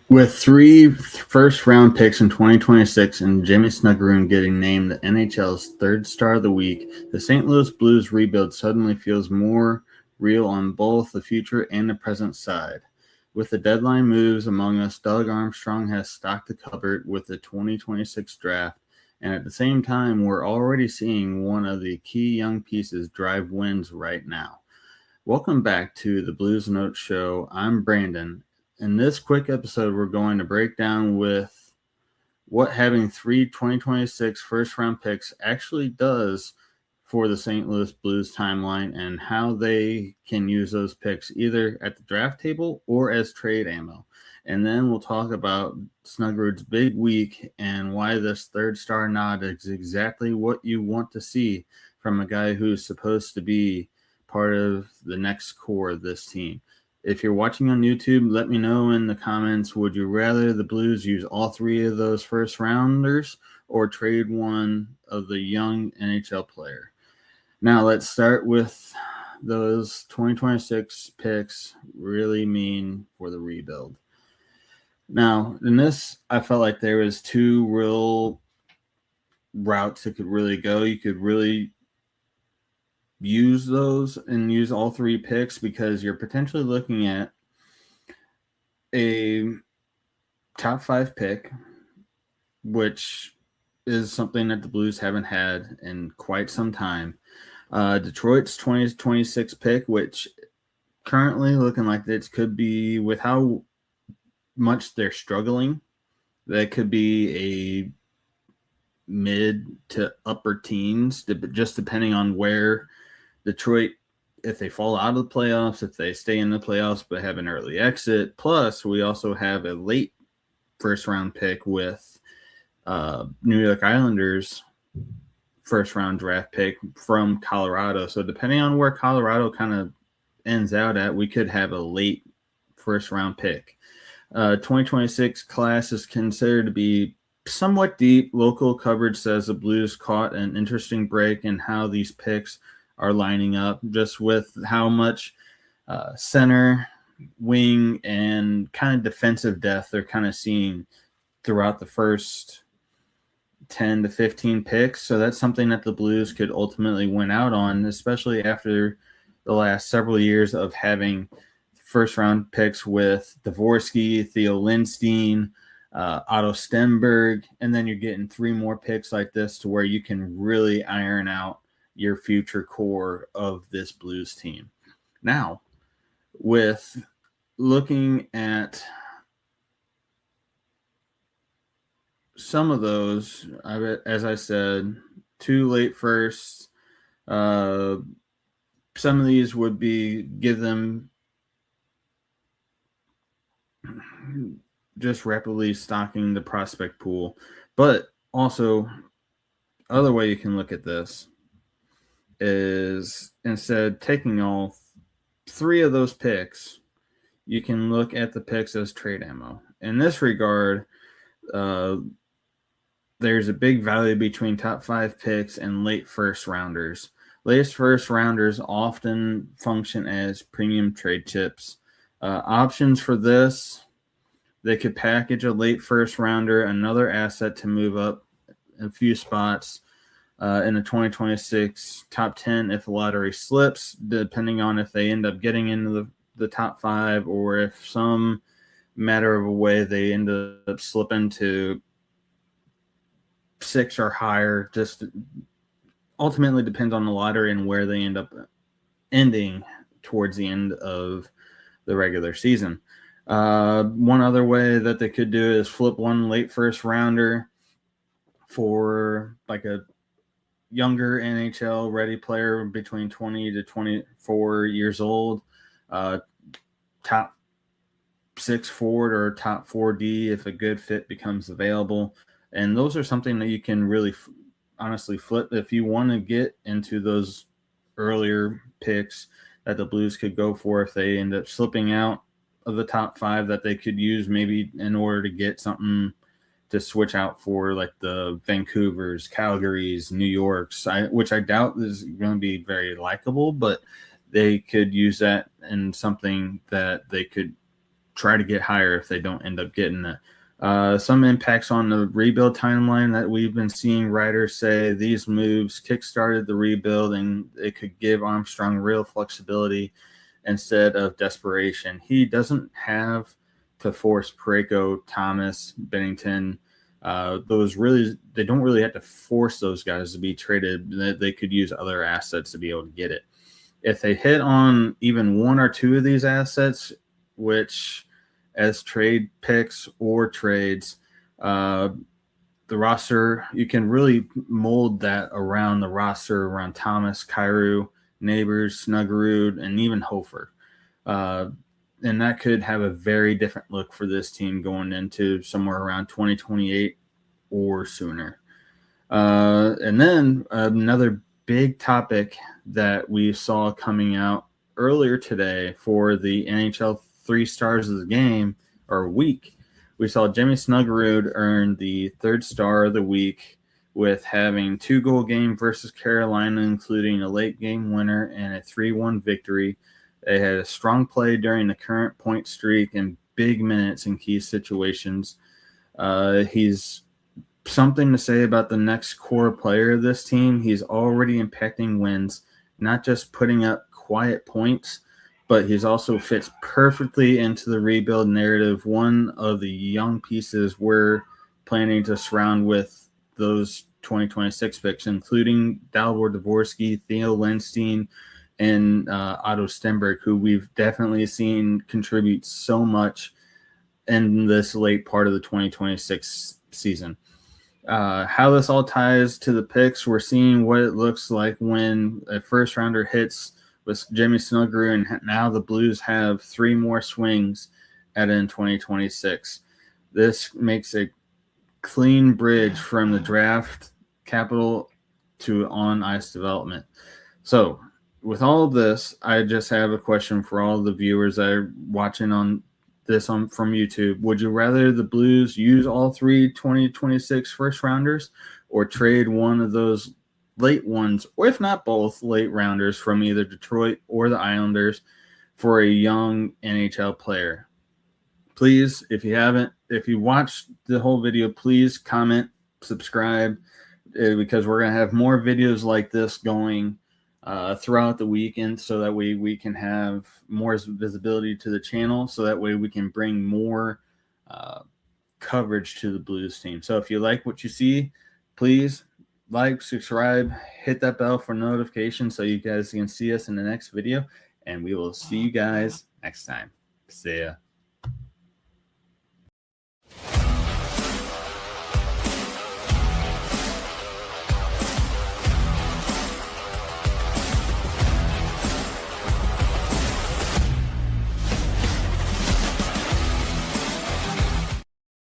With three first-round picks in 2026 and Jimmy Snuggerud getting named the NHL's third star of the week, the St. Louis Blues rebuild suddenly feels more real on both the future and the present side. With the deadline moves among us, Doug Armstrong has stocked the cupboard with the 2026 draft, and at the same time, we're already seeing one of the key young pieces drive wins right now. Welcome back to the Blues Note Show. I'm Brandon. In this quick episode, we're going to break down with what having three 2026 first-round picks actually does for the St. Louis Blues timeline and how they can use those picks either at the draft table or as trade ammo. And then we'll talk about Snuggerud's big week and why this third star nod is exactly what you want to see from a guy who's supposed to be part of the next core of this team. If you're watching on YouTube, let me know in the comments, would you rather the Blues use all three of those first rounders or trade one of the young NHL player? Now let's start with those 2026 picks really mean for the rebuild. Now, in this, I felt like there was two real routes that could really go. You could really use those and use all three picks because you're potentially looking at a top 5 pick, which is something that the Blues haven't had in quite some time. Detroit's 2026 pick, which currently looking like it could be, with how much they're struggling, that could be a mid to upper teens, just depending on where Detroit, if they fall out of the playoffs, if they stay in the playoffs but have an early exit. Plus, we also have a late first-round pick with New York Islanders first-round draft pick from Colorado. So depending on where Colorado kind of ends out at, we could have a late first-round pick. 2026 class is considered to be somewhat deep. Local coverage says the Blues caught an interesting break in how these picks are lining up, just with how much center, wing, and kind of defensive depth they're kind of seeing throughout the first 10 to 15 picks. So that's something that the Blues could ultimately win out on, especially after the last several years of having first-round picks with Dvorsky, Theo Lindstein, Otto Stenberg, and then you're getting 3 more picks like this to where you can really iron out your future core of this Blues team. Now, with looking at some of those, as I said, 2 late firsts, some of these would be give them just rapidly stocking the prospect pool. But also, other way you can look at this is instead taking all 3 of those picks, you can look at the picks as trade ammo. In this regard, there's a big value between top 5 picks and late first rounders. Late first rounders often function as premium trade chips. Options for this, they could package a late first rounder, another asset to move up a few spots in the 2026 top 10 if the lottery slips, depending on if they end up getting into the top 5 or if some matter of a way they end up slipping to 6 or higher. Just ultimately depends on the lottery and where they end up ending towards the end of the regular season. One other way that they could do is flip one late first rounder for like a younger NHL ready player between 20 to 24 years old, top 6 forward or top 4D if a good fit becomes available. And those are something that you can really honestly flip if you want to get into those earlier picks that the Blues could go for if they end up slipping out of the top 5, that they could use maybe in order to get something to switch out for, like the Vancouvers, Calgarys, New Yorks, which I doubt is going to be very likable, but they could use that in something that they could try to get higher if they don't end up getting it. Some impacts on the rebuild timeline that we've been seeing writers say these moves kickstarted the rebuild and it could give Armstrong real flexibility instead of desperation. He doesn't have to force Parayko, Thomas, Bennington. They don't really have to force those guys to be traded. They could use other assets to be able to get it. If they hit on even one or two of these assets, which as trade picks or trades, the roster, you can really mold that around the roster, around Thomas, Kyrou, Neighbors, Snuggerud, and even Hofer. And that could have a very different look for this team going into somewhere around 2028 or sooner. And then another big topic that we saw coming out earlier today for the NHL 3 Stars of the Game or week, we saw Jimmy Snuggerud earn the 3rd Star of the week with having 2-goal game versus Carolina, including a late game winner and a 3-1 victory. They had a strong play during the current point streak and big minutes in key situations. He's something to say about the next core player of this team. He's already impacting wins, not just putting up quiet points, but he's also fits perfectly into the rebuild narrative. One of the young pieces we're planning to surround with those 2026 picks, including Dalibor Dvorsky, Theo Lindstein, and Otto Stenberg, who we've definitely seen contribute so much in this late part of the 2026 season. How this all ties to the picks, we're seeing what it looks like when a first rounder hits with Jimmy Snuggerud, and now the Blues have 3 more swings at in 2026. This makes a clean bridge from the draft capital to on-ice development. So with all of this, I just have a question for all the viewers that are watching on this from YouTube. Would you rather the Blues use all 3 2026 first rounders or trade one of those late ones, or if not both late rounders from either Detroit or the Islanders for a young NHL player? Please, if you watched the whole video, please comment, subscribe, because we're going to have more videos like this going throughout the weekend, so that way we can have more visibility to the channel, so that way we can bring more coverage to the Blues team. So if you like what you see, please like, subscribe, hit that bell for notifications so you guys can see us in the next video, and we will see you guys next time. See ya.